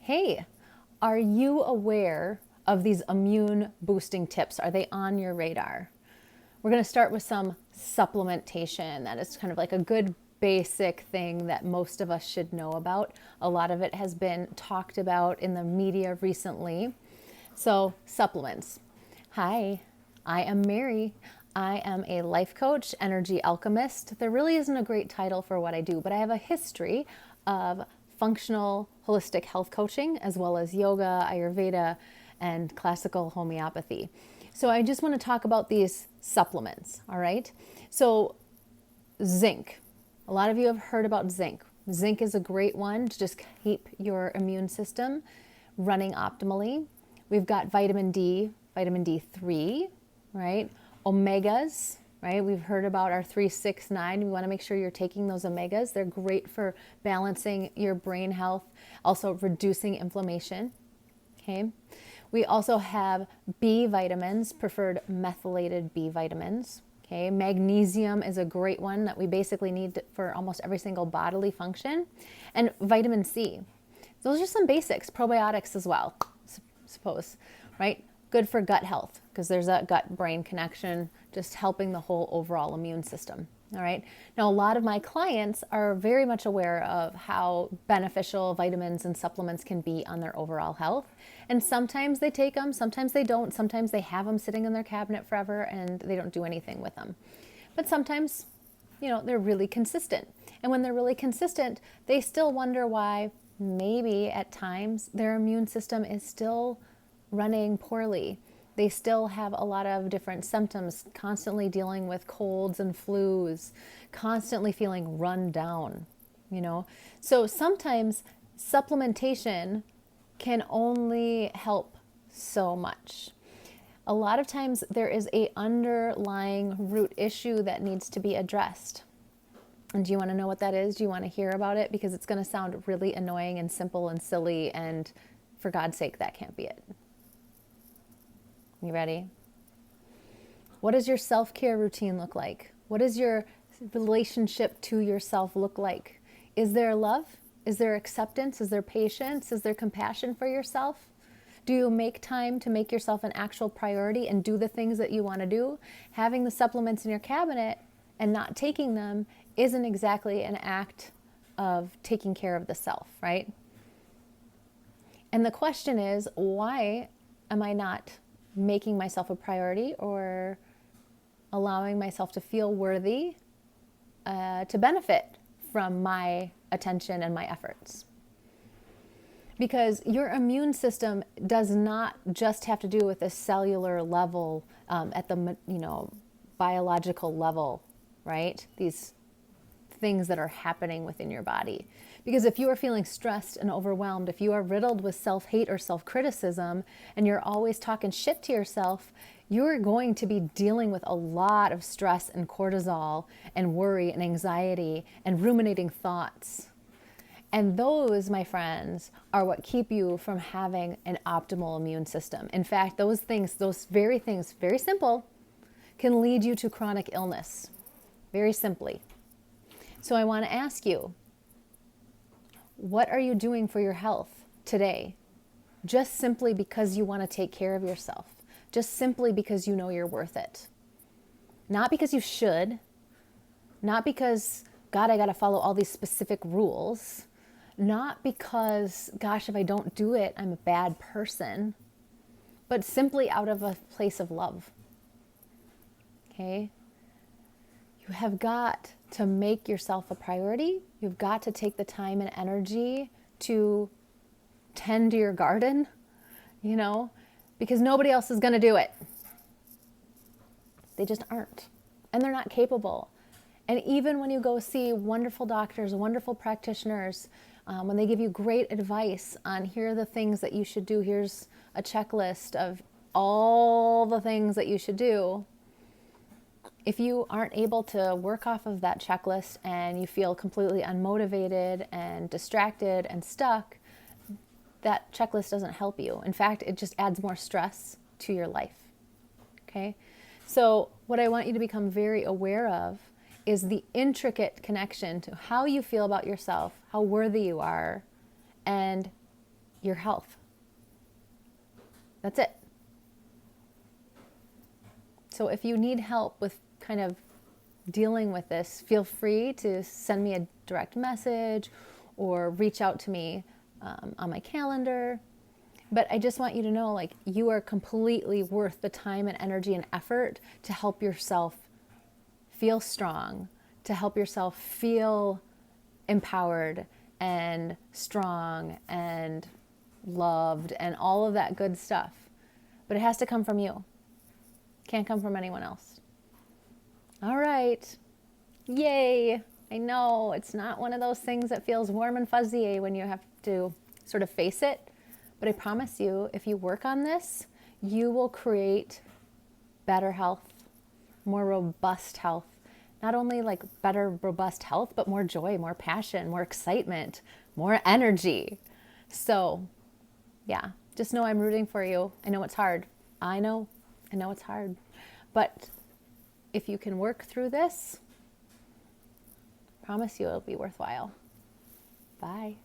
Hey, are you aware of these immune boosting tips? Are they on your radar? We're going to start with some supplementation. That is kind of like a good basic thing that most of us should know about. A lot of it has been talked about in the media recently. So, supplements. Hi, I am Mary. I am a life coach, energy alchemist. There really isn't a great title for what I do, but I have a history of functional holistic health coaching, as well as yoga, Ayurveda, and classical homeopathy. So I just want to talk about these supplements, all right? So zinc. A lot of you have heard about zinc. Zinc is a great one to just keep your immune system running optimally. We've got vitamin D, vitamin D3, right? Omegas, right? We've heard about our 3, 6, 9. We want to make sure you're taking those omegas. They're great for balancing your brain health, also reducing inflammation, okay? We also have B vitamins, preferred methylated B vitamins. Okay, magnesium is a great one that we basically need for almost every single bodily function. And vitamin C. Those are some basics. Probiotics as well, suppose, right? Good for gut health because there's a gut-brain connection, just helping the whole overall immune system. All right. Now, a lot of my clients are very much aware of how beneficial vitamins and supplements can be on their overall health. And sometimes they take them, sometimes they don't. Sometimes they have them sitting in their cabinet forever and they don't do anything with them. But sometimes, they're really consistent. And when they're really consistent, they still wonder why maybe at times their immune system is still running poorly. They still have a lot of different symptoms, constantly dealing with colds and flus, constantly feeling run down, So sometimes supplementation can only help so much. A lot of times there is an underlying root issue that needs to be addressed. And do you want to know what that is? Do you want to hear about it? Because it's going to sound really annoying and simple and silly, and for God's sake, that can't be it. You ready? What does your self-care routine look like? What does your relationship to yourself look like? Is there love? Is there acceptance? Is there patience? Is there compassion for yourself? Do you make time to make yourself an actual priority and do the things that you want to do? Having the supplements in your cabinet and not taking them isn't exactly an act of taking care of the self, right? And the question is, why am I not making myself a priority or allowing myself to feel worthy to benefit from my attention and my efforts? Because your immune system does not just have to do with a cellular level at the biological level, right? These things that are happening within your body. Because if you are feeling stressed and overwhelmed, if you are riddled with self-hate or self-criticism, and you're always talking shit to yourself, you're going to be dealing with a lot of stress and cortisol and worry and anxiety and ruminating thoughts. And those, my friends, are what keep you from having an optimal immune system. In fact, those very things, very simple, can lead you to chronic illness. Very simply. So I want to ask you, what are you doing for your health today? Just simply because you want to take care of yourself. Just simply because you know you're worth it. Not because you should. Not because, God, I got to follow all these specific rules. Not because, gosh, if I don't do it, I'm a bad person. But simply out of a place of love. Okay? You have got to make yourself a priority. You've got to take the time and energy to tend to your garden, because nobody else is going to do it. They just aren't. And they're not capable. And even when you go see wonderful doctors, wonderful practitioners, when they give you great advice on here are the things that you should do, here's a checklist of all the things that you should do, if you aren't able to work off of that checklist and you feel completely unmotivated and distracted and stuck, that checklist doesn't help you. In fact, it just adds more stress to your life. Okay? So what I want you to become very aware of is the intricate connection to how you feel about yourself, how worthy you are, and your health. That's it. So if you need help with kind of dealing with this, feel free to send me a direct message or reach out to me on my calendar. But I just want you to know, like, you are completely worth the time and energy and effort to help yourself feel strong, to help yourself feel empowered and strong and loved and all of that good stuff. But it has to come from you. Can't come from anyone else. All right. Yay. I know it's not one of those things that feels warm and fuzzy when you have to sort of face it. But I promise you, if you work on this, you will create better health, more robust health. Not only like better, robust health, but more joy, more passion, more excitement, more energy. So yeah, just know I'm rooting for you. I know it's hard. I know it's hard. But if you can work through this, I promise you it'll be worthwhile. Bye.